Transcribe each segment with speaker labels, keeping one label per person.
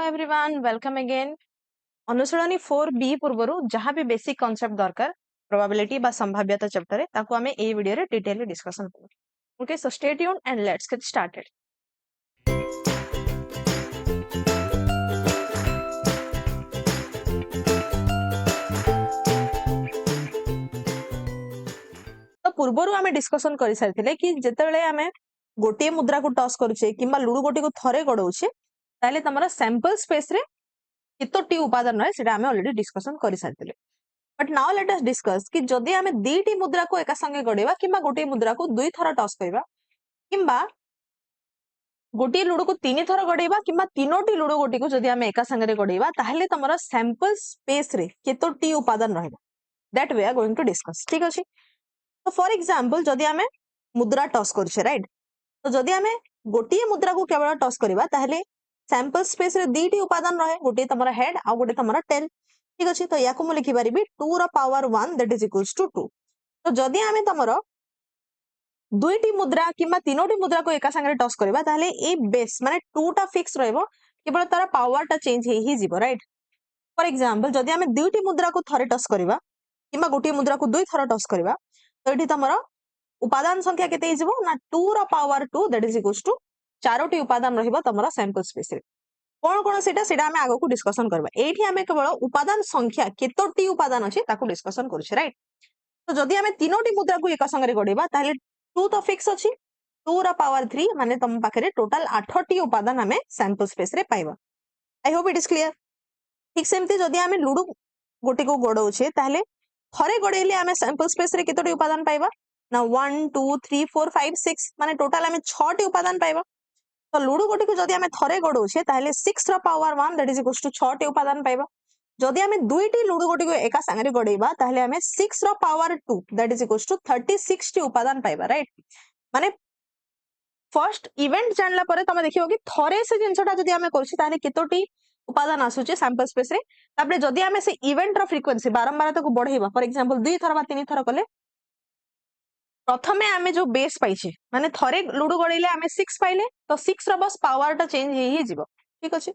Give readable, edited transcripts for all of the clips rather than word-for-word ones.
Speaker 1: Everyone welcome again. अनुशीलनी 4B पूर्वरु जहाँ भी बेसिक कांसेप्ट दरकार प्रोबेबिलिटी बा संभाव्यता चैप्टर रे ताको हमें ए वीडियो रे डिटेल डिस्कशन करू। Okay, so stay tuned and let's get started. तो पूर्वरु हमें डिस्कशन करि सारिथिले कि जेतेबेले हमें गोटे मुद्रा को टॉस करूचे किंबा लूडो गोटी को थरे गडौचे ताले तमरा सैंपल स्पेस रे केतोटी उपादान रहे सेटा हमें ऑलरेडी डिस्कशन करि सारिथिले। But now let us discuss कि जदि आमे दुईटी मुद्रा को एका संगे गड़ेबा किंबा गोटे मुद्रा को दुई थर टॉस करबा किंबा गोटे लूडो को तीन थर गड़ेबा किंबा तीनोटी लूडो गोटी को जदि आमे एका संगे गड़ेबा ताहले तमरा सैंपल स्पेस रे केतोटी उपादान रहबा that we are going to discuss. ठीक अछि, तो फॉर एग्जांपल जदि आमे मुद्रा टॉस करछे राइट, तो जदि आमे गोटे मुद्रा को केवल टॉस करबा ताहले सैंपल स्पेस रे दुईटी उपादान रहे, गोटे तमरा हेड आ गोटे तमरा टेल। ठीक अछि, तो याको मु लिखि परिबी 2 रा power 1 that is equals to 2। तो जदि आमे तमरो दुईटी मुद्रा किंबा तीनोटी मुद्रा को एका संगे टॉस करबा ताहले ए बेस माने 2 टा फिक्स रहबो, केवल तार पावर टा चेंज हे ही जीवो राइट। फॉर एग्जांपल जदि आमे दुईटी मुद्रा को थरे टॉस करबा किंबा गोटे मुद्रा को दुई थर टॉस करबा तो एठी तमरो उपादान संख्या केते हिजबो ना 2 रा power 2 that is equals to चारोटी उपादान रहबो तमरो सैंपल स्पेस रे। कोन कोन सेटा आमे आगो को डिस्कशन करबा। एठी आमे केवल उपादान संख्या केतोटी उपादान अछि ताको डिस्कशन करूछे राइट। तो जदि आमे तीनोटी मुद्रा को एका संगे गड़ेबा ताहले 2 तो फिक्स अछि, 2 रा पावर 3 माने तम पाखरे टोटल 8टी उपादान आमे सैंपल स्पेस रे पाइबा। I hope it is clear. ठीक सेमती जदि आमे लूडो गोटे को गड़ौछे ताहले थरे गड़ेले आमे सैंपल स्पेस रे केतोटी उपादान पाइबा ना 1 2 3 4 5 6 माने टोटल आमे 6टी उपादान पाइबा। तो लूडो गोटी को जदि आमे थरे गड़ौछे ताहले 6 रा power 1 that is equals to 6टी उपादान पाइबा। जदि आमे दुईटी लूडो गोटी को एका संगे गड़ेबा ताहले आमे 6 रा power 2 that is equals to 36 टी उपादान पाइबा राइट। माने फर्स्ट इवेंट जानला परे तमे देखियो कि थरे से जिंसटा जदि आमे करछि ताहले केतोटी उपादान आसुचे सैंपल स्पेस रे। तापरे जदि आमे से इवेंट रो फ्रीक्वेंसी बारंबार ताको बढ़ेबा, फॉर एग्जांपल दुई थर बा तीन थर कले प्रथमे आमे जो बेस पाइछे माने थरे लूडो गड़ेले आमे 6 पाइले तो 6 रा बस पावर टा चेंज हे जीवो। ठीक अछि,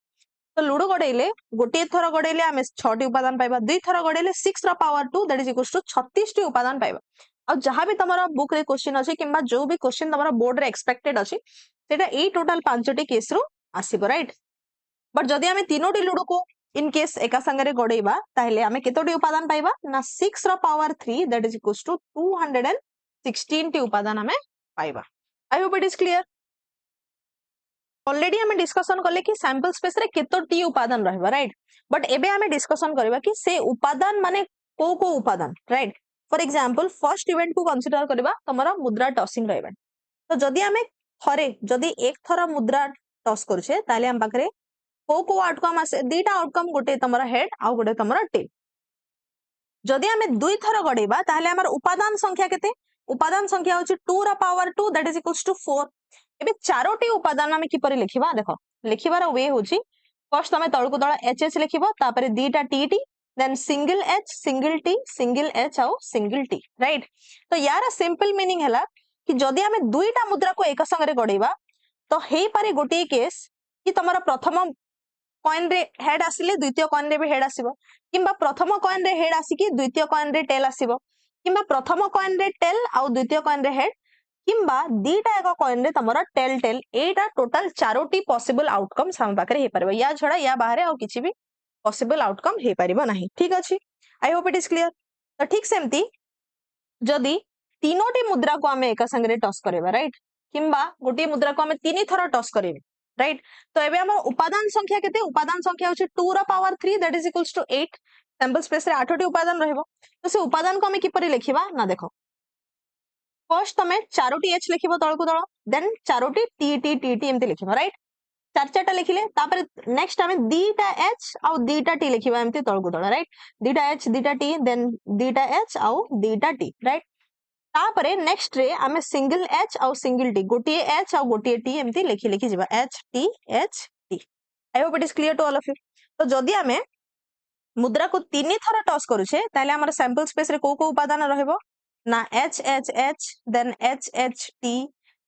Speaker 1: तो लूडो गड़ेले गोटे थर गड़ेले आमे 6टी उपादान पाइबा, दुई थर गड़ेले 6 रा power 2 that is equals to 36 टी उपादान पाइबा। आ जहां भी तमरा बुक रे क्वेश्चन अछि किंबा जो भी क्वेश्चन तमरा बोर्ड रे एक्सपेक्टेड अछि सेटा ए टोटल 5टी केस रो आसीबो राइट। बट जदि आमे तीनोटी लूडो को इन केस एका संगे गड़ेबा ताहले आमे केतोटी उपादान पाइबा ना 6 रा power 3 that is equals to 216 टी उपादान आमे पाइबा। I hope it is clear. Already हमें डिस्कशन करले कि सैंपल स्पेस रे केतोटी उपादान रहबा राइट। बट एबे हमें डिस्कशन करबा कि से उपादान माने को उपादान right. For example first event को कंसीडर करबा तमरा मुद्रा टॉसिंग रो इवेंट। तो जदि हमें थरे जदि एक थरा मुद्रा टॉस करछे ताले हम पाखरे को आउटकम आसे दीटा आउटकम, गोटे तमरा हेड आ गोटे तमरा टेल। जदि हमें दुई थर गड़ेबा ताले हमर उपादान संख्या केते, उपादान संख्या होची 2 रा power 2 that is equals to 4। एबे चारोटी उपादान हमें किपरि लिखिबा देखो, लिखिबार वे होची फर्स्ट तमे तळको तळ एच एच लिखिबो, तापरे दीटा T T then single H single H आउ सिंगल टी राइट। तो यार सिंपल मीनिंग हैला कि जदि हमें दुईटा मुद्रा को एक संगे गड़ेबा तो हेई पारे गोटे केस कि तमरा प्रथम कॉइन रे हेड आसिले द्वितीय कॉइन रे भी हेड आसीबो, किंबा प्रथम कॉइन रे हेड आसी कि द्वितीय कॉइन रे टेल आसीबो, किंबा प्रथम कॉइन रे टेल आउ द्वितीय कॉइन रे हेड, किंबा दीटा एक कॉइन रे तमरा टेल टेल। एटा टोटल चारोटी पॉसिबल आउटकम्स हम पाखरे हे परबो, या छडा या बाहरे आ किछि भी पॉसिबल आउटकम हे परिबो नाही। ठीक अछि, आई होप इट इज क्लियर। तो ठीक सेमती जदि तीनोटी मुद्रा को हमें एका संगे टॉस करेबा राइट, किंबा गोटे मुद्रा को हमें तीन थर टॉस करेबे राइट। तो एबे हमर उपादान संख्या केते, उपादान संख्या होची 2 रा power 3 that is equals to 8। Sample space रे 8टी उपादान रहबो। तो से उपादान को हमें किपरि लिखिबा ना देखो, फर्स्ट तमे चारोटी एच लिखिबो तळको तळ, देन चारोटी टी टी टी टी एमती लिखिबो राइट। चार चारटा लिखिले तापरे नेक्स्ट हमें दीटा एच आउ दीटा टी लिखिबा एमती तळको तळ राइट। दीटा एच दीटा टी देन दीटा एच आउ दीटा टी राइट। तापरे नेक्स्ट रे हमें सिंगल एच आउ सिंगल टी, गोटे एच आउ गोटे टी एमती लिखि लिखि जिबा H T H T. I hope it is clear to all of you. तो जदि हमें मुद्रा को तीन थर टॉस करूछे ताले हमर सैंपल स्पेस रे को उपादान रहबो ना H H H then H H T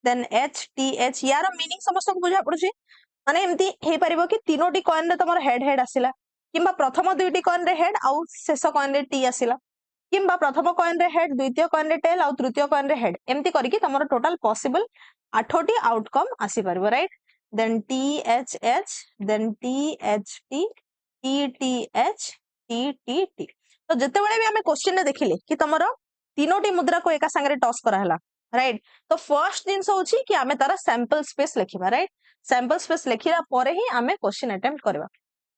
Speaker 1: then H T H. यार मीनिंग समस्त को बुझा पड़ुछे। माने एमती हे परिबो कि तीनोटी कॉइन रे तमर हेड हेड आसिला किंबा प्रथम दुईटी कॉइन रे हेड आउ शेष कॉइन रे टी आसिला किंबा प्रथम कॉइन रे हेड द्वितीय कॉइन रे टेल आउ तृतीय कॉइन रे हेड एमती करके तमर टोटल पॉसिबल 8टी आउटकम आसी परिबो right then T H then T H T T H T तो जते बेले भी हमें क्वेश्चन रे देखिले कि तमर तीनोटी मुद्रा को एका संगे टॉस करा हला राइट तो फर्स्ट जिंस होची कि हमें तारा सैंपल स्पेस लिखिबा राइट सैंपल स्पेस लिखिला परे ही हमें क्वेश्चन अटेम्प्ट करबा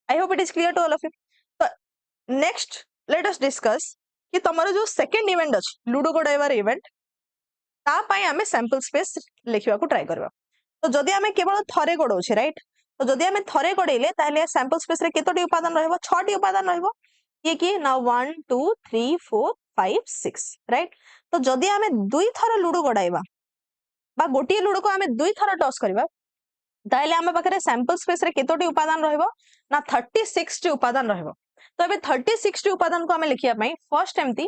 Speaker 1: I hope it is clear to all of you तो नेक्स्ट लेट अस डिस्कस कि तमरो जो सेकंड इवेंट अछि लूडो गोडाइवर इवेंट ता पई हमें सैंपल स्पेस लिखिबा को ट्राई करबा तो जदि हमें केवल थरे गोडौछे राइट तो जदि हमें थरे गोडेले ताले सैंपल स्पेस रे केतोटी उपादान रहबो 6टी उपादान रहबो कि ना 1 2 3 4 5 6 राइट तो जदि हमें दुई थर लूडो गोडाइबा बा गोटी लूडो को हमें दुई थर टॉस करबा ताले हम पाखरे सैंपल स्पेस रे केतोटी उपादान रहबो ना 36 टी उपादान रहबो तो एबे 36 टी उपादान को हमें लिखिया पई फर्स्ट एम्ति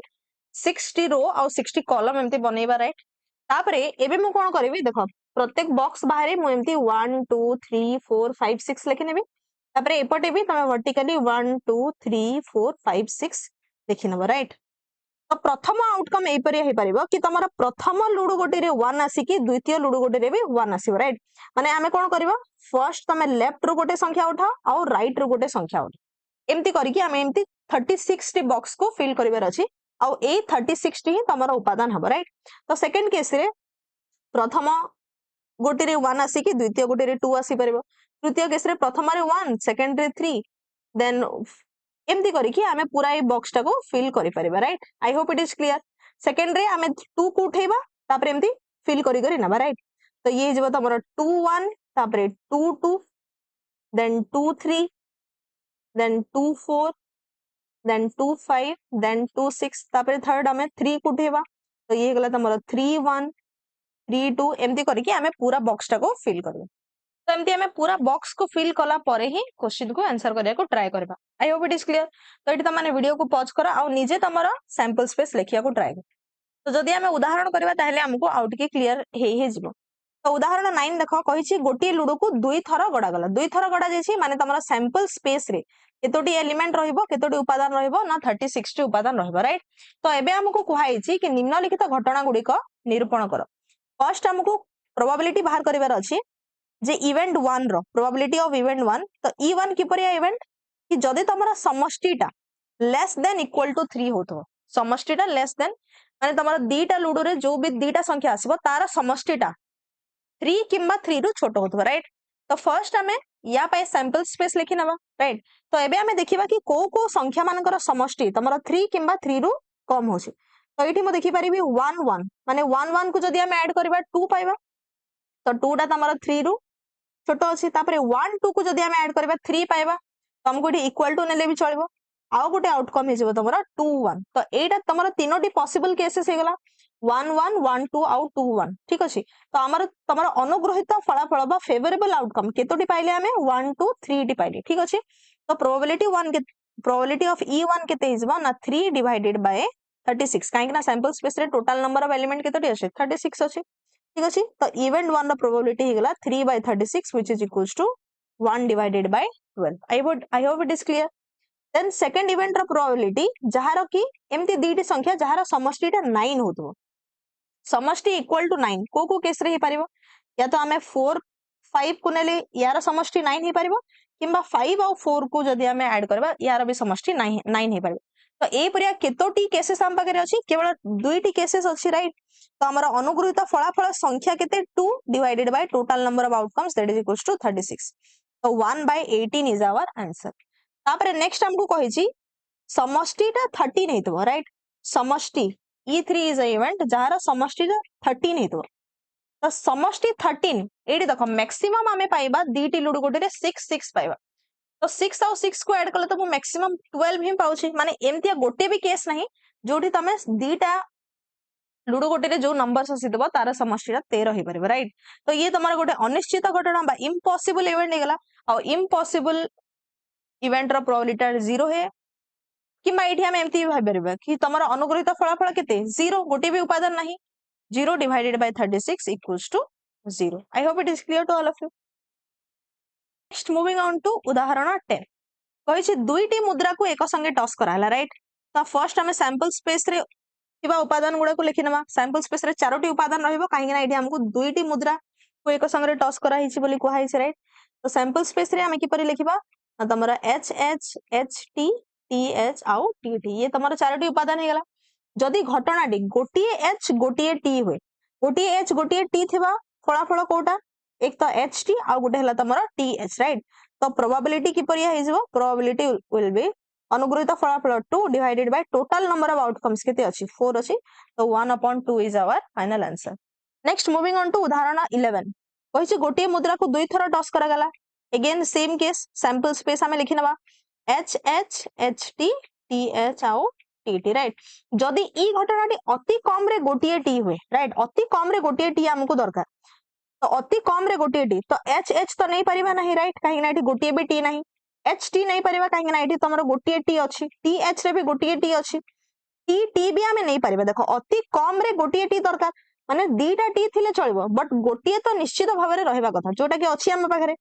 Speaker 1: 60 रो और 60 कॉलम एम्ति बनेबा राइट तापरे एबे मु कोन करबी देखो प्रत्येक बॉक्स बाहर मु एम्ति 1 2 3 4 5 6 लिखि नेबी तापरे एपटे भी तमे वर्टिकली 1 2 3 4 5 6 लिखि नबो राइट तो प्रथम आउटकम ए परि हे परिबो कि तमरा प्रथम लूडो गोटी रे 1 आसी कि द्वितीय लूडो गोटी रे भी 1 आसीबो राइट माने हमें कोन करबो फर्स्ट तमे लेफ्ट रो गोटे संख्या उठा और राइट रो गोटे संख्या उठा एम्ति करिकि हमें एम्ति 36 टी बॉक्स को फिल करिवार अछि आ ए 36 टी ही तमरा उपादान हबो राइट तो सेकंड केस रे प्रथम गोटी रे 1 आसी कि द्वितीय गोटी रे 2 आसी परिबो तृतीय केस रे प्रथम रे 1 सेकंड रे 3 देन एमती करिकि हमें पूरा ए बॉक्स टा को फिल करि परिबा right I hope it is clear second रे हमें 2 को उठेबा तापर एमती फिल करि करि नबा राइट तो ये जब तमरो 2 1 तापर 2 2 देन 2 3 देन 2 4 देन 2 5 देन 2 6 तापर थर्ड हमें 3 को उठेबा तो ये गला तमरो 3 1 3 2 एमती करिकि हमें पूरा बॉक्स टा को फिल करबा तो एमती हमें पूरा बॉक्स को फिल कला परे ही क्वेश्चन को आंसर करिया को ट्राई करबा I hope it is clear तो एटी तमाने वीडियो को पॉज करा और निजे तमरा सैंपल स्पेस लिखिया को ट्राई कर तो जदि हमें उदाहरण करबा ताहले हमको आउट के क्लियर हे जिवो तो उदाहरण 9 देखो कहिछि गोटी लूडो को दुई थरा गडा गला दुई थरा गडा जेछि माने तमरा सैंपल स्पेस रे केतोटी एलिमेंट रहइबो केतोटी उपादान रहइबो ना 36 टी उपादान रहइबो राइट तो एबे हमको कुहाइछि कि निम्नलिखित घटना गुडी को निरूपण करो फर्स्ट हमको प्रोबेबिलिटी बाहर करिवार अछि जे इवेंट 1 रो प्रोबेबिलिटी ऑफ इवेंट 1 तो ई1 किपरिया इवेंट कि जदि तमरा समष्टिटा लेस देन इक्वल टू 3 होतो समष्टिटा लेस देन माने तमरा दीटा लूडो रे जो भी दीटा संख्या आसीबो तारा समष्टिटा 3 किंबा 3 रु छोटो होतो राइट तो फर्स्ट हमें या पाए सैंपल स्पेस लिखि नबा राइट तो एबे हमें देखिबा कि को संख्या मानकर समष्टि तमरा 3 किंबा 3 रु कम होछि तो एठी म देखि परिबी 1 1 माने 1 1 को जदि हम ऐड करबा 2 पाइबा तो 2 टा तमरा 3 रु छोटो अछि तापरे 1 2 को जदि हम ऐड करबा 3 पाइबा तो हमको इक्वल टू नेले भी चलबो आउ गोटे आउटकम हे जेबो तमरा 2 1 तो एटा तमरा तीनोटी पॉसिबल केसेस हे गला 1 1 1 2 आउ 2 1 ठीक अछि तो हमर तमरा अनुग्रहित फलाफल बा फेवरेबल आउटकम केतोटी पाइले हमें 1 2 3 टी पाइले ठीक अछि तो प्रोबेबिलिटी ऑफ e1 केते हिजबा ना 3 डिवाइडेड बाय 36 काहे ना सैंपल स्पेस रे टोटल नंबर ऑफ एलिमेंट केतोटी अछि 36 अछि ठीक अछि तो इवेंट 1 रो प्रोबेबिलिटी हे गला 3 by 36 which is equals to 1 divided by 12 I hope it is clear then second event row probability जहार की एमती दीटी संख्या जहार समष्टिटा 9 होतो समष्टि इक्वल टू 9 को केस रे हे परिबो या तो हमें 4 5 को नेले यार समष्टि 9 हे परिबो किंबा 5 और 4 को जदि हमें ऐड करबा यार भी समष्टि 9 हे परिबो तो ए परिया केतोटी केसेस हम पाखरे अछि केवल दुईटी केसेस अछि राइट तो हमारा अनुग्रहित फलाफल संख्या केते 2 divided by total number of outcomes that is equals to 36 तो 1 by 18 इज आवर आंसर तापरे नेक्स्ट हमको कहिछि समष्टिटा 13 हेतबो राइट समष्टि E3 इज अ इवेंट जहार समष्टिटा 13 हेतबो तो समष्टि 13 एडी देखो मैक्सिमम हमें पाइबा दीटी लूडो गोटे रे 6 6 पाइबा तो 6 और 6 को ऐड कले तो मैक्सिमम 12 ही पाउछि माने एमतिया गोटे भी केस नहीं जोठी तमे दीटा लूडो गोटे रे जो नंबर्स आसीतबो तार समष्टिटा 13 हे परबो राइट तो ये तमरा गोटे अनिश्चित घटना बा इम्पॉसिबल इवेंट हे गला और इम्पॉसिबल इवेंट रो प्रोबेबिलिटी 0 है किमा एठी हम एमती भाइ परबा कि तमरा अनुग्रहित फलाफल केते 0 गोटे भी उपादान नहीं 0 divided by 36 equals to 0 I hope it is clear to all of you next moving on to उदाहरण 10 कहिछि दुईटी मुद्रा को एक संगे टॉस कराला राइट। तो फर्स्ट हमें सैंपल स्पेस रे थिबा उपादान गुडा को लिखिनबा। सैंपल स्पेस रे चारोटी उपादान रहइबो काहे ना एठी हमको दुईटी मुद्रा को एक संगे टॉस करा हिछि बोली कुहा हिछि राइट। तो सैंपल स्पेस रे हमें किपरि लिखिबा तमरा H H H T T H आउ टी टी ये तमरा चारोटी उपादान हे गला। जदि घटनाटी गोटिए एच गोटिए टी हुए गोटिए एच गोटिए टी थिबा फलाफल कोटा एक तो एच टी आ गोटे हला तमरा टी एच राइट। तो प्रोबेबिलिटी किपरि हिजबो प्रोबेबिलिटी विल बी अनुग्रहित फलाफल 2 divided by total number of outcomes केते अछि 4 अछि। तो 1/2 is our final answer. Next moving on to उदाहरण 11 कहिछि गोटिए मुद्रा को दुई थर टॉस करा गला। Again same case sample space हमें लिखिनबा H H H T T H आउ टी टी राइट। जदि ई घटनाटी अति कम रे गोटिए टी हुए राइट अति कम रे गोटिए टी हमको दरकार। तो अति कम रे गोटिए टी तो एच एच तो नहीं परिबा नहीं राइट काहे ना एठी गोटिए भी टी नहीं। एच टी नहीं परिबा काहे ना एठी तमरो गोटिए टी अछि टी एच रे भी गोटिए टी अछि टी टी भी हमें नहीं परिबा। देखो अति कम रे गोटिए टी दरकार माने दीटा टी थिले चलबो बट गोटिए तो निश्चित भाव में रहबा कथा जोटा कि अछि हम पाखरे।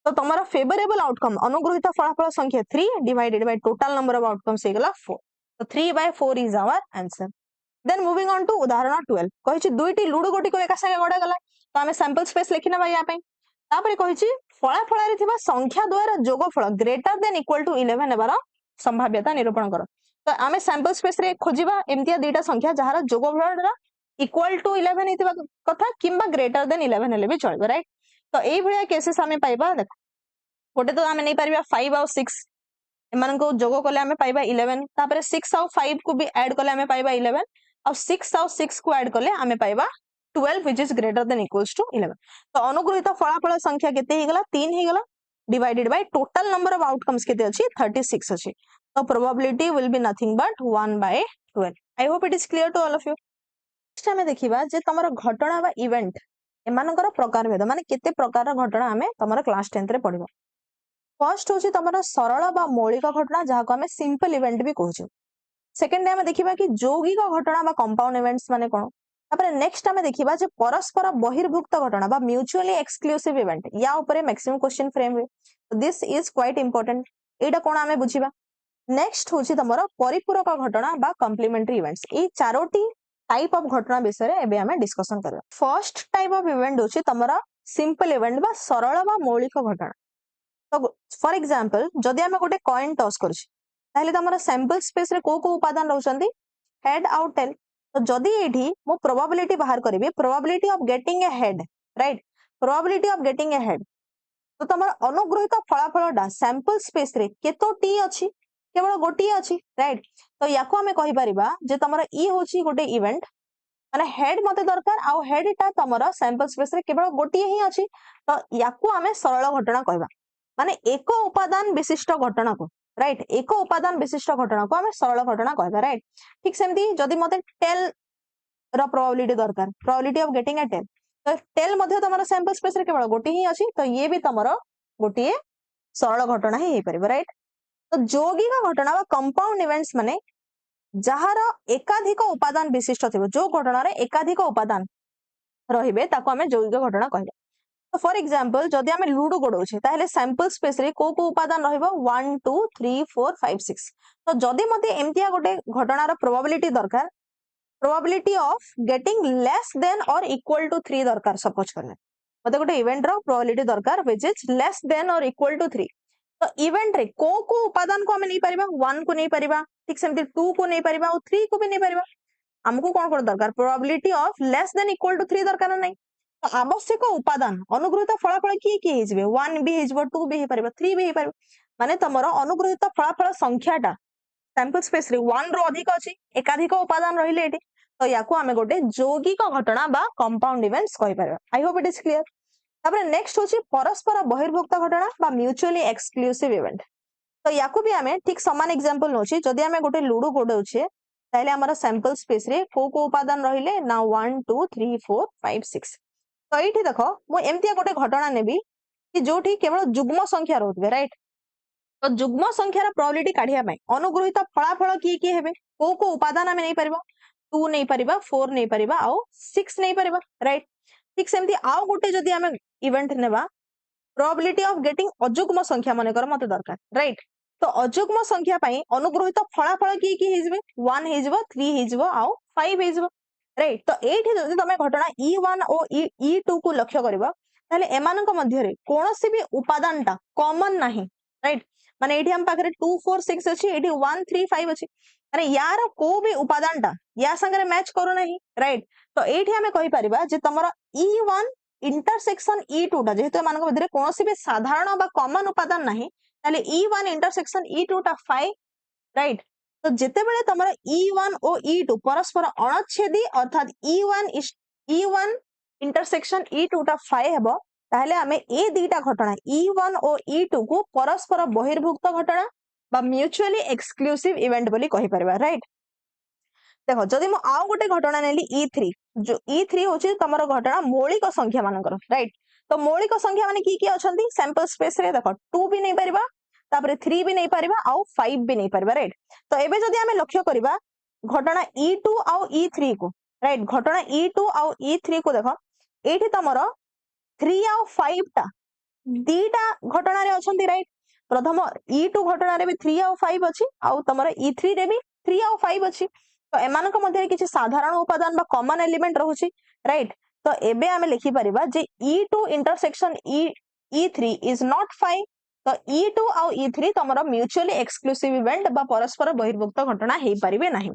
Speaker 1: तो तमरो फेवरेबल आउटकम अनुग्रहित फलाफल संख्या 3 divided by total number of outcomes हे गला 4। तो 3/4 is our answer. Then moving on to उदाहरण 12 कहिछि दुईटी लूडो गोटी को एका संगे गडा गला। तो हमें सैंपल स्पेस लिखिना बा या पे तापरे कहिछि फलाफल रे थिबा संख्या द्वारा जोगफल ग्रेटर देन इक्वल टू 11 हेबार संभाव्यता निरूपण करो। तो हमें सैंपल स्पेस रे खोजिबा एमतिया दुईटा संख्या जहार जोगफल इक्वल टू 11 हेतिबा कथा किंबा ग्रेटर देन 11 हेले भी चलबो राइट। तो एई भलिया केसेस हमें पाइबा देख गोटे तो हमें नहीं पारिबा 5 और 6 एमान को जोग कले हमें पाइबा 11 तापरे 6 और 5 को भी ऐड कले हमें पाइबा 11 और 6 और 6 को ऐड कले हमें पाइबा 12 which is greater than equals to 11। तो अनुग्रहित फलाफल संख्या केते हे गला 3 हे गला divided by total number of outcomes केते अछि 36 अछि। तो probability will be nothing but 1/12। I hope it is clear to all of you. Next हमें देखिबा जे तमरो घटना बा इवेंट एमानकर प्रकार भेद माने केते प्रकार घटना हमें तमरो क्लास 10th रे पढिबा। फर्स्ट होची तमरो सरल बा मौलिक घटना जहा को हमें सिंपल इवेंट भी कहूछु। सेकंड डे हमें देखिबा कि यौगिक घटना बा कंपाउंड इवेंट्स माने कोन। तापरे नेक्स्ट हमें देखिबा जे परस्पर बहिर्भुक्त घटना बा म्यूचुअली एक्सक्लूसिव इवेंट या ऊपर मैक्सिमम क्वेश्चन फ्रेम हुए। दिस इज क्वाइट इंपोर्टेंट एटा कोन हमें बुझिबा। नेक्स्ट होची तमरो परिपूरक घटना बा complementary events A Charoti type of घटना विषय एबे हमें डिस्कशन करबा। फर्स्ट टाइप ऑफ इवेंट होची तमरो सिंपल इवेंट बा सरल बा मौलिक घटना। तो फॉर एग्जांपल जदि हमें गोटे कॉइन टॉस करछि ताहले तमरो सैंपल स्पेस रे को उपादान रहउछंती हेड आउट टेल। तो जदि एठी मो प्रोबेबिलिटी बाहर करिवे probability of getting A head right probability of getting A head. तो तमरो अनुग्रहित फलाफलटा सैंपल स्पेस रे केतो टी अछि केवल गोटिए अछि राइट। तो याको हमें कहि परिबा जे तमरो ई होछि गोटे इवेंट माने हेड मते दरकार आ हेडटा तमरो सैंपल स्पेस रे केवल गोटिए ही अछि। तो याको हमें सरल घटना कहबा माने एक उपादान विशिष्ट घटना को राइट एक उपादान विशिष्ट घटना को हमें सरल घटना कहबा राइट। ठीक सेमती जदि मते टेल रो प्रोबेबिलिटी दरकार probability of getting a tail तो टेल मध्ये तमरो सैंपल स्पेस रे केवल गोटी ही अछि। तो ये भी तमरो गोटिए सरल घटना ही हे परिबो राइट। तो यौगिक घटना बा कंपाउंड इवेंट्स माने जहार एकाधिक उपादान विशिष्ट थिबो जो घटना रे एकाधिक उपादान रहिबे ताको हमें यौगिक घटना कहबा। तो फॉर एग्जांपल जदि हमें लूडो गोडौछे ताहले सैंपल स्पेस रे को उपादान रहिबो 1 2 3 4 5 6। तो जदि मते एमतिया गोटे घटनार प्रोबेबिलिटी दरकार probability of getting less than और इक्वल टू 3 दरकार सपोज करले मते गोटे इवेंट रो प्रोबेबिलिटी दरकार व्हिच इज लेस देन और इक्वल टू 3। तो इवेंट रे को उपादान को हमें नहीं परिबा 1 को नहीं परिबा ठीक सेमती 2 को नहीं परिबा और 3 को भी नहीं परिबा। हमको कोन कोन दरकार probability of less than equal to 3 दरकार नहीं। तो आवश्यक उपादान अनुग्रहित फलाफल किए हिजबे 1 भी हिजबो 2 भी हे परिबो 3 भी हे परिबो माने तमरो अनुग्रहित फलाफल संख्याटा सैंपल स्पेस रे 1 रो अधिक अछि एकाधिक उपादान रहिले एठी। तो याको हमें गोटे यौगिक घटना बा कंपाउंड इवेंट्स कहि परिबा। I hope it is clear. तापर नेक्स्ट होची परस्पर बहिर्भुक्त घटना बा म्यूचुअली एक्सक्लूसिव इवेंट। तो याको भी हमें ठीक समान एग्जांपल नोची जदि हमें गोटे लूडो गोडौछे ताहले हमर सैंपल स्पेस रे को उपादान रहिले ना 1 2 3 4 5 6। तो एठी देखो मु एमतिया गोटे घटना नेबी कि जोठी केवल जुग्म संख्या रहउतबे राइट। तो जुग्म संख्यार प्रोबेबिलिटी काढिया पय अनुग्रहित फलाफल की हेबे को उपादान हमें नहीं परिबा 2 नहीं परिबा 4 नहीं परिबा आ 6 नहीं परिबा राइट। ठीक सेमती आउ गोटे जदि हमें इवेंट नेबा प्रोबेबिलिटी ऑफ गेटिंग अजुग्म संख्या मन कर मते दरकार राइट तो अजुग्म संख्या पई अनुग्रहित फलाफल की हेजिबे 1 हेजिबो 3 हेजिबो आउ 5 हेजिबो राइट तो एठी जदि तमे घटना E1 और E2 को लक्ष्य करबो ताले एमानक मध्य रे कोनोसी भी उपादानटा कॉमन नाही राइट माने एठी हम पाखरे 2 4 6 अछि एठी 1 3 5 अछि माने यार को भी उपादानटा या संगे मैच करू नाही राइट तो एठी हमें कहि परिबा जे तमरा E1 इंटरसेक्शन E2 टा जेहेतु एमानक मध्य रे कोनोसी भी साधारण बा कॉमन उपादान नाही ताले E1 इंटरसेक्शन E2 टा 5 राइट तो जेते बेले तमरा E1 और E2 परस्पर अणच्छेदी अर्थात E1 इंटरसेक्शन E2 टा 5 हेबो ताहले हमें ए दीटा घटना E1 और E2 को परस्पर बहिर्भुक्त घटना बा म्यूचुअली एक्सक्लूसिव इवेंट बोली कहि परबा राइट देखो जदि मो आउ गोटे घटना नेली E3 जो E3 होची तमरो घटना मौलिक संख्या मानकर राइट तो मौलिक संख्या माने की अछंती सैंपल स्पेस रे देखो 2 भी नहीं परिबा तापरे 3 भी नहीं परिबा आउ 5 भी नहीं परिबा राइट तो एबे जदि हमें लक्ष्य करिबा घटना E2 आउ E3 को राइट घटना E2 आउ E3 को देखो एठी तमरो 3 आउ 5 टा दीटा घटना रे अछंती राइट प्रथम E2 घटना रे भी 3 आउ 5 अछि आउ तमरो E3 रे भी 3 आउ 5 अछि तो एमानक मध्य किछि साधारण उपादान बा कॉमन एलिमेंट रहुछि राइट तो एबे हमें लिखि परिबा जे E2 intersection E3 is not 5 तो E2 आउ E3 तमरो म्यूचुअली एक्सक्लूसिव इवेंट बा परस्पर बहिर्भुक्त घटना हेई परिबे नाही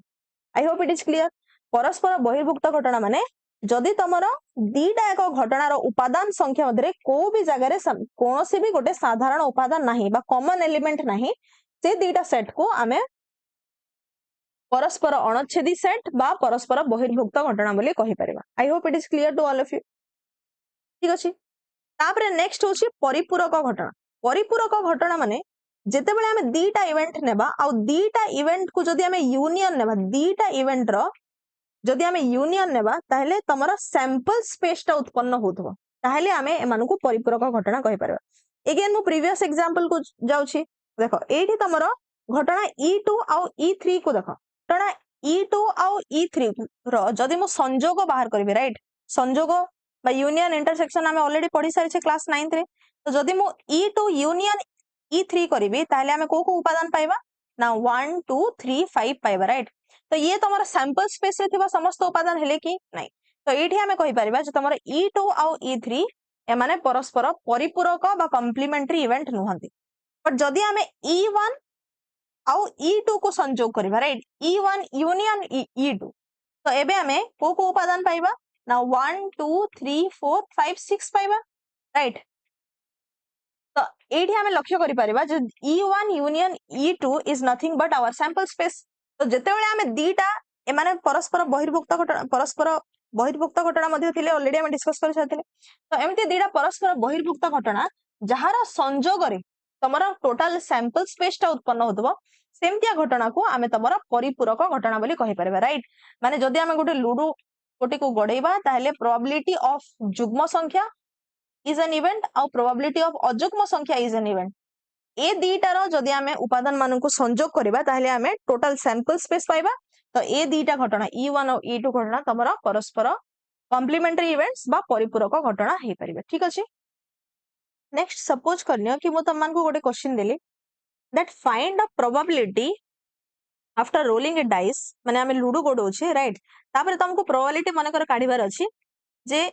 Speaker 1: आई होप इट इज क्लियर परस्पर बहिर्भुक्त घटना माने जदि तमरो दीटा एक घटनार उपादान संख्या मध्य को भी जगह रे कोनोसी भी गोटे साधारण उपादान नाही बा कॉमन एलिमेंट नाही से दीटा सेट को आमे परस्पर अणच्छेदी सेट बा परस्पर बहिर्भुक्त घटना बोली कहि परिबा I hope it is clear to all of you ठीक अछि तापरे नेक्स्ट होछि परिपूरक घटना माने जेते बेले हमें दीटा इवेंट नेबा आ दीटा इवेंट को जदि हमें यूनियन नेबा दीटा इवेंट रो जदि हमें यूनियन नेबा ताहले तमरा सैंपल स्पेस टा उत्पन्न होतबो ताहले हमें एमानु को परिपूरक घटना कहि परबा अगेन मु प्रीवियस एग्जांपल को जाउछि देखो एठी तमरा घटना E2 आउ E3 को देखो घटना E2 आउ E3 रो जदि मु संयोग बाहर करबे राइट संयोग बा यूनियन इंटरसेक्शन हमें ऑलरेडी पढ़ी सारिछे क्लास 9th रे तो जदि मु E2 यूनियन E3 करबी ताहले हमें को उपादान पाइबा ना 1 2 3 5 पाइबा राइट तो ये तमरा सैंपल स्पेस रे थिबा समस्त उपादान हेले कि नहीं तो एठी हमें कहि परिबा जे तमरा E2 आउ E3 ए माने परस्पर परिपूरक बा कॉम्प्लीमेंटरी इवेंट नुहंती बट जदि हमें E1 आउ E2 को संयोग करबा राइट E1 यूनियन E2 तो एबे हमें को उपादान पाइबा ना 1 2 3 4 5 6 पाइबा राइट तो एठी हमें लक्ष्य करि परिबा जे E1 union E2 is nothing but our sample space तो जेते बेले हमें दीटा ए माने परस्पर बहिर्भुक्त घटना मध्ये थिले ऑलरेडी हम डिस्कस कर साथिले तो एमती दीटा परस्पर बहिर्भुक्त घटना जहार संयोग रे तमरा टोटल सैंपल स्पेस टा उत्पन्न होतबो सेमतिया घटना को आमे तमरा परिपूरक घटना बोली कहि परबा राइट माने जदि हमें गोटे लूडो गोटे को गडैबा ताहले प्रोबेबिलिटी ऑफ जुग्म संख्या इज एन इवेंट और प्रोबेबिलिटी ऑफ अजुग्म संख्या इज एन इवेंट ए दीटार जदि हमें उपादान मानन को संयोग करबा ताहले हमें टोटल सैंपल स्पेस पाइबा तो ए दीटा घटना E1 और E2 घटना तमरा परस्पर कॉम्प्लीमेंटरी इवेंट्स बा परिपूरक घटना हे परिबा ठीक अछि नेक्स्ट सपोज करनियो कि मु तमन को गोटे question Delhi that find the probability after rolling A dice माने हमें लूडो गोडो छे राइट तापर तुमको प्रोबेबिलिटी मन कर काढिबार अछि जे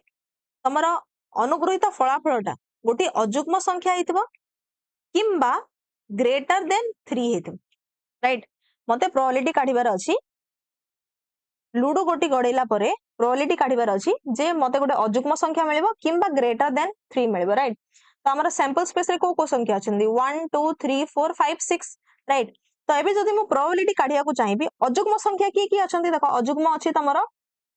Speaker 1: तमरा अनुग्रहित फलाफलटा गोटे अजुग्म संख्या हेतिबो किंबा ग्रेटर देन 3 हेतिबो राइट मते प्रोबेबिलिटी काढिबार अछि लूडो गोटी गडैला परे प्रोबेबिलिटी काढिबार अछि जे मते गोटे अजुग्म संख्या मिलिबो किंबा ग्रेटर देन 3 मिलिबो राइट तो हमर सैंपल स्पेस रे को संख्या अछंदी 1 2 3 4 5 6 राइट तो एबे जदि मु प्रोबेबिलिटी काढिया को चाहिबी अजुग्म संख्या की अछंदी देखो अजुग्म अछि तमरो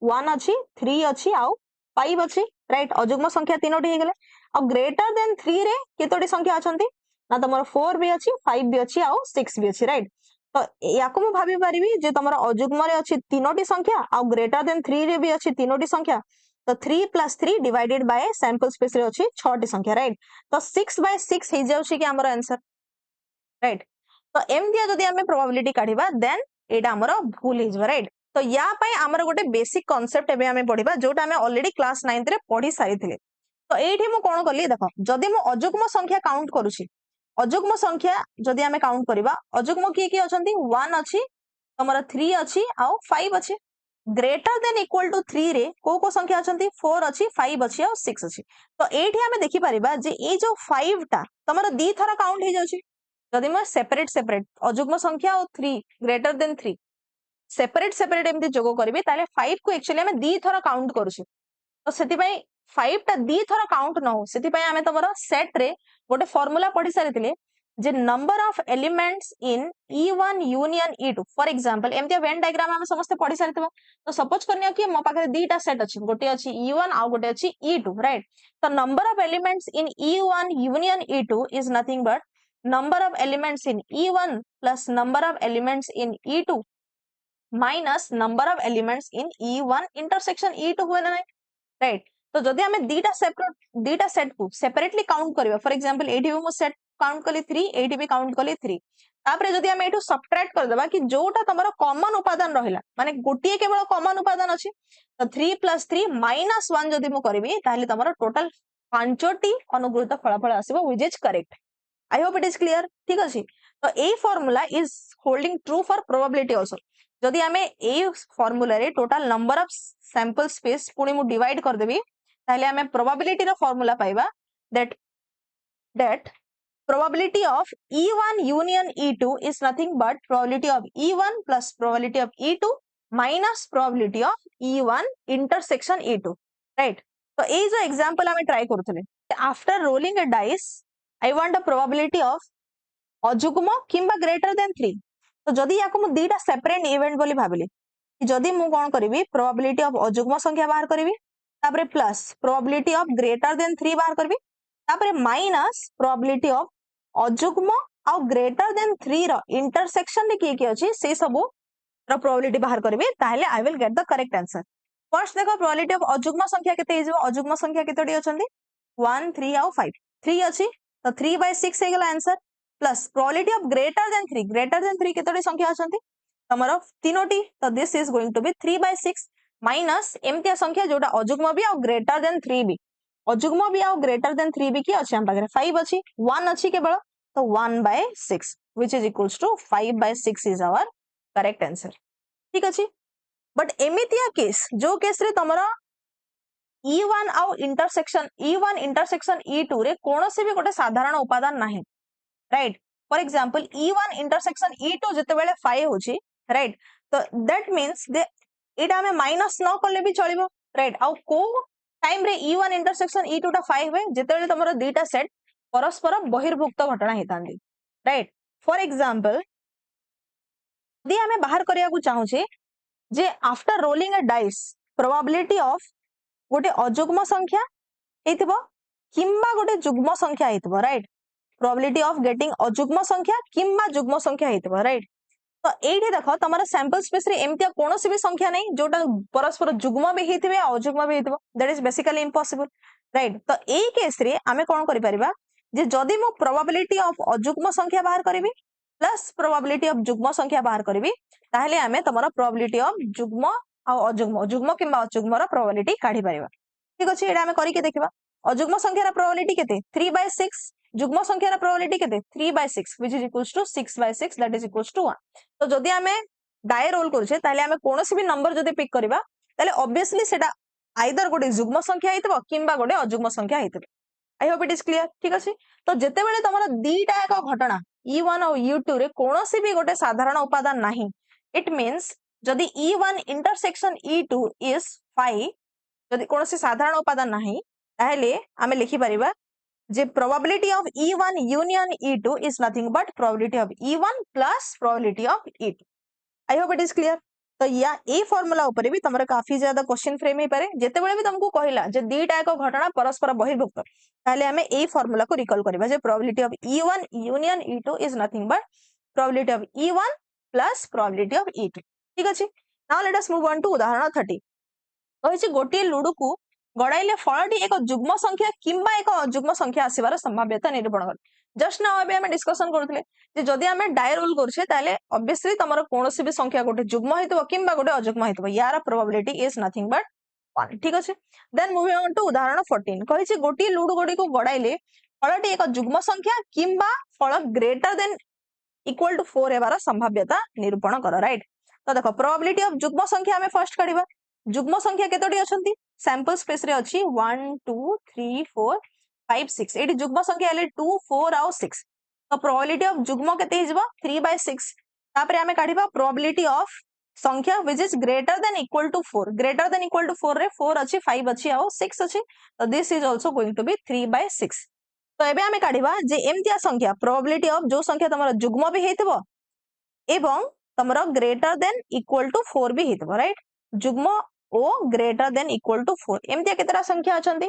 Speaker 1: 1 अछि 3 अछि आउ 5 अछि राइट अजुग्म संख्या तीनोटी हे गेले आ ग्रेटर देन 3 रे केतोटी संख्या अछंती ना तमरो 4 भी अछि 5 भी अछि आउ 6 भी अछि राइट तो याको मु भाबी परिबी जे तमरो अजुग्म रे अछि तीनोटी संख्या आ ग्रेटर देन 3 रे भी अछि तीनोटी संख्या तो 3 + 3 डिवाइडेड बाय सैंपल स्पेस रे अछि 6 टी संख्या राइट तो 6/6 हे जाउछि कि हमर आंसर राइट तो एमदिया जदि हमें प्रोबेबिलिटी काढिबा देन एटा हमर भूल हे जबा राइट तो या पय हमर गोटे बेसिक कांसेप्ट एबे हमें पढिबा जोटा हमें ऑलरेडी क्लास 9th रे पढी सारिथिले तो एठी मु कोन करली देखो जदी मु अजुग्म संख्या काउंट करूची अजुग्म संख्या जदी आमे काउंट करिबा अजुग्म की अछंती 1 अछि तमरा 3 अछि आ 5 अछि ग्रेटर देन इक्वल टू 3 रे को संख्या अछंती 4 अछि 5 अछि आ 6 अछि तो एठी आमे देखि परिबा जे ए जो 5 टा तमरा दी थरा काउंट हे जाउची जदी म सेपरेट सेपरेट अजुग्म संख्या और 3 ग्रेटर देन 3 सेपरेट सेपरेट एमती जोग करबे ताले 5 को एक्चुअली आमे दी थरा काउंट करूची तो सेति पई 5 टा दी थरा काउंट न हो सेति पई आमे तमरा सेट रे गोटे फार्मूला पढी सारिथिले जे number of elements in E1 union E2 for example एमती वेन डायग्राम हम समस्त पढी सारिथबो तो सपोज करनियो कि मो पाखरे दीटा सेट अछि गोटे अछि E1 आ गोटे अछि E2 राइट तो number of elements in E1 union E2 is nothing but number of elements in E1 plus number of elements in E2 minus number of elements in E1 intersection E2 हुए ना right तो जदि हमें दीटा set को separately count करबा for example एठी भी मो सेट काउंट कली 3 एठी भी काउंट कली 3 तापरे जदि हमें एठू सबट्रैक्ट कर देबा कि जोटा तमरो कॉमन उपादान रहिला माने गोटिए केवल कॉमन उपादान अछि तो 3 + 3 - 1 जदि मो करबी ताहले तमरो टोटल पांचोटी अनुगृहीत फलाफल आसीबो which is correct I hope it is clear ठीक अछि तो ए formula is holding true for probability also जदि हमें ए फार्मूला रे total number of sample space पुनी मु डिवाइड कर देबी ताहले हमें प्रोबेबिलिटी रो फार्मूला पाइबा that probability of E1 union E2 is nothing but probability of E1 plus probability of E2 minus probability of E1 intersection E2 right तो ए जो एग्जांपल हमें ट्राई करथले after rolling a dice I want the probability of अजुग्म किंबा greater than 3 तो जदी याको मु दीटा सेपरेट इवेंट बोली भाबिली जदी मु कोन करबी प्रोबेबिलिटी ऑफ अजुग्म संख्या बाहर करबी तापरे plus probability of greater than 3 बाहर करबी तापरे माइनस प्रोबेबिलिटी ऑफ अजुग्म आ ग्रेटर देन 3 रो इंटरसेक्शन रे की अछि से सब रो प्रोबेबिलिटी बाहर करबी ताहले I will get the correct answer first देखो प्रोबेबिलिटी ऑफ अजुग्म संख्या केते हिजो अजुग्म संख्या केतोडी अछंती 1 3 आ 5 3 अछि तो 3/6 हे गेला answer plus probability of greater than 3 केतोडी संख्या अछंती तमरो तीनोटी तो this is going to be 3/6 minus एमतिया संख्या जोटा अजुग्म भी और ग्रेटर देन 3 भी अजुग्म भी और ग्रेटर देन 3 भी की अछि हम पाखरे 5 अछि 1 अछि केवल तो 1/6 which is equals to 5/6 is our correct answer ठीक अछि बट एमितिया केस जो केस रे तमरो E1 आउ इंटरसेक्शन E1 इंटरसेक्शन E2 रे कोनोसे भी गोटे साधारण उपादान नाही right for example E1 intersection E2 जते बेले 5 होची राइट तो दैट मींस दे एटा हमें माइनस न करले भी चलिबो राइट आउ को टाइम रे E1 इंटरसेक्शन E2 टा 5 हुए जते बेले तमरो दीटा सेट परस्पर बहिर्भुक्त घटना हेतांदी राइट फॉर एग्जांपल यदि हमें बाहर करिया को चाहू छे जे after rolling a dice probability of गोटे अजुग्म संख्या हेतिबो किंबा गोटे जुग्म संख्या हेतिबो राइट प्रोबेबिलिटी ऑफ गेटिंग अजुग्म संख्या किंबा जुग्म संख्या हेतिबो राइट तो एठी देखो तमरा सैंपल स्पेस रे एमतिया कोनोसी भी संख्या नै जोटा परस्पर जुग्म भी हेतिबे अजुग्म भी हेतिबो that is basically impossible right तो एई केस रे आमे कोन करि परिबा जे जदी मो प्रोबेबिलिटी ऑफ अजुग्म संख्या बाहर करबी प्लस प्रोबेबिलिटी ऑफ जुग्म संख्या बाहर करबी ताहले आमे तमरा प्रोबेबिलिटी ऑफ जुग्म आ अजुग्म जुग्म किंबा अजुग्म रो प्रोबेबिलिटी काढी परिबा ठीक अछि एडा आमे करि के देखिबा अजुग्म संख्या रो प्रोबेबिलिटी केते 3/6 जुग्म संख्या रो प्रोबेबिलिटी केते 3/6 which is equals to 6/6 that is equals to 1 तो जदी आमे डाय रोल करछे ताहले आमे कोनोसी भी नंबर जदी पिक करबा ताहले ऑब्वियसली सेटा आइदर गोटे जुग्म संख्या हेतिबो किंबा गोटे अजुग्म संख्या हेतिबो I hope it is clear ठीक अछि तो जते बेले तमरा दीटा एक घटना E1 और E2 रे कोनोसी भी गोटे साधारण उपादान नाही इट मींस जदी E1 इंटरसेक्शन E2 इज 5 जदी कोनोसी साधारण उपादान नाही ताहले आमे लिखि परिबा जे probability of E1 union E2 is nothing but probability of E1 plus probability of E2 I hope it is clear तो या ए फार्मूला ऊपर भी तमरे काफी ज्यादा क्वेश्चन फ्रेम हे पारे जेते बेले भी तुमको कहिला जे दीटा एक घटना परस्पर बहिर्भुक्त ताले हमें ए फार्मूला को रिकॉल करबा जे probability of E1 union E2 is nothing but probability of E1 plus probability of E2 ठीक अछि now let us move on to उदाहरण 30 कहिछि गोटे लुडु को गड़ाइले फलटी एक जुग्म संख्या किंबा एक अजुग्म संख्या आसीबार संभाव्यता निरूपण कर जस्ट नाउ अबे हमें डिस्कशन करथले जे जदी हमें डाय रोल करछे ताले ऑब्वियसली तमरो कोनोसी भी संख्या गोटे जुग्म हेतबो किंबा गोटे अजुग्म हेतबो यार प्रोबेबिलिटी इज नथिंग बट 1 ठीक अछि देन मूविंग ऑन टू उदाहरण 14 कहिछि गोटी लुडु गोटी को गडाइले फलटी एक जुग्म संख्या किंबा फल ग्रेटर देन इक्वल टू 4 हेबार संभाव्यता निरूपण कर राइट तो देखो प्रोबेबिलिटी ऑफ जुग्म संख्या हमें फर्स्ट काढिबा जुग्म संख्या केतोटी अछंती सैंपल स्पेस रे अछि 1 2 3 4 5 6 एटी जुग्म संख्या हेले 2 4 और 6 तो प्रोबेबिलिटी ऑफ जुग्म केते हिजबा 3/6 तापरे हमें काढिबा प्रोबेबिलिटी ऑफ संख्या which is greater than equal to 4 greater than equal to 4 रे 4 अछि 5 अछि और 6 अछि तो this is also going to be 3/6 तो एबे हमें काढिबा जे एमतिया संख्या प्रोबेबिलिटी ऑफ जो संख्या तमरा जुग्म भी हेतबो एवं तमरा ग्रेटर देन इक्वल टू 4 भी हेतबो राइट जुग्म ओ ग्रेटर देन इक्वल टू 4 एमतिया केतरा संख्या अछंती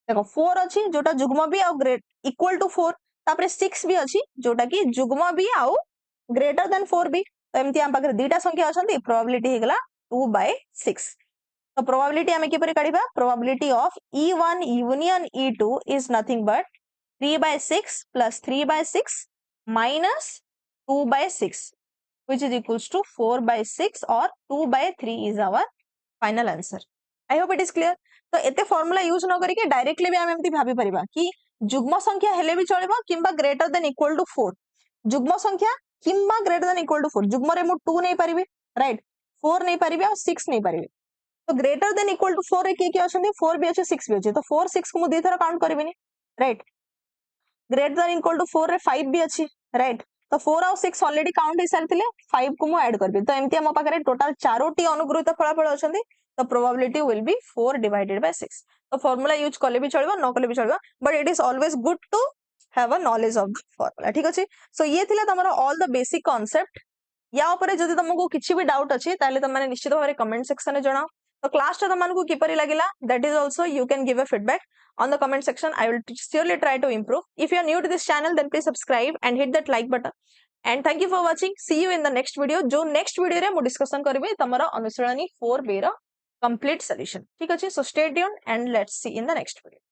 Speaker 1: देखो 4 अछि जोटा जुग्म भी और ग्रेट इक्वल टू 4 तापरे 6 भी अछि जोटा की जुग्म भी और ग्रेटर देन 4 भी तो एमती हम पाखरे दीटा संख्या अछंती प्रोबेबिलिटी हेगला 2/6 तो प्रोबेबिलिटी हमें किपरि काढिबा probability of E1 union E2 is nothing but 3/6 plus 3/6 minus 2/6 which is equals to 4/6 or 2/3 is our final answer. I hope it is clear. तो एते फॉर्मूला यूज न करिके डायरेक्टली भी हम एमती भाबी परिबा कि जुग्म संख्या हेले भी चलिबो किंबा ग्रेटर देन इक्वल टू 4 जुग्म संख्या किंबा ग्रेटर देन इक्वल टू 4 जुग्म रे मु 2 नहीं परिबे राइट 4 नहीं परिबे और 6 नहीं परिबे तो ग्रेटर देन इक्वल टू 4 रे के अछंती 4 भी अछि 6 भी अछि तो 4 6 को मु दी थरा काउंट करबिनी right greater than equal to 4 रे 5 भी अछि राइट तो 4 और 6 ऑलरेडी काउंट हे सारथिले 5 को मु ऐड करबी तो एमती हम पाखरे टोटल चारोटी अनुग्रहित फलाफल अछंती तो probability will B 4 divided by 6 तो फार्मूला यूज कले भी चलबो न कले भी चलबो but it is always good to have a knowledge of the formula ठीक अछि सो ये थिला तमरो ऑल द बेसिक कांसेप्ट या ऊपर जदि तुमको किछि भी डाउट अछि ताले तुम माने निश्चित भाबरे कमेंट सेक्शन में जणाओ तो क्लास टा तुमको किपरि लागिला that is also you can give a feedback on the comment section. I will surely try to improve. If you are new to this channel, then please subscribe and hit that like button. And thank you for watching. See you in the next video. जो next video रे मु discussion करिवे तमरा अनुसरणी 4B रा complete solution. ठीक अछि? So stay tuned and let's see in the next video.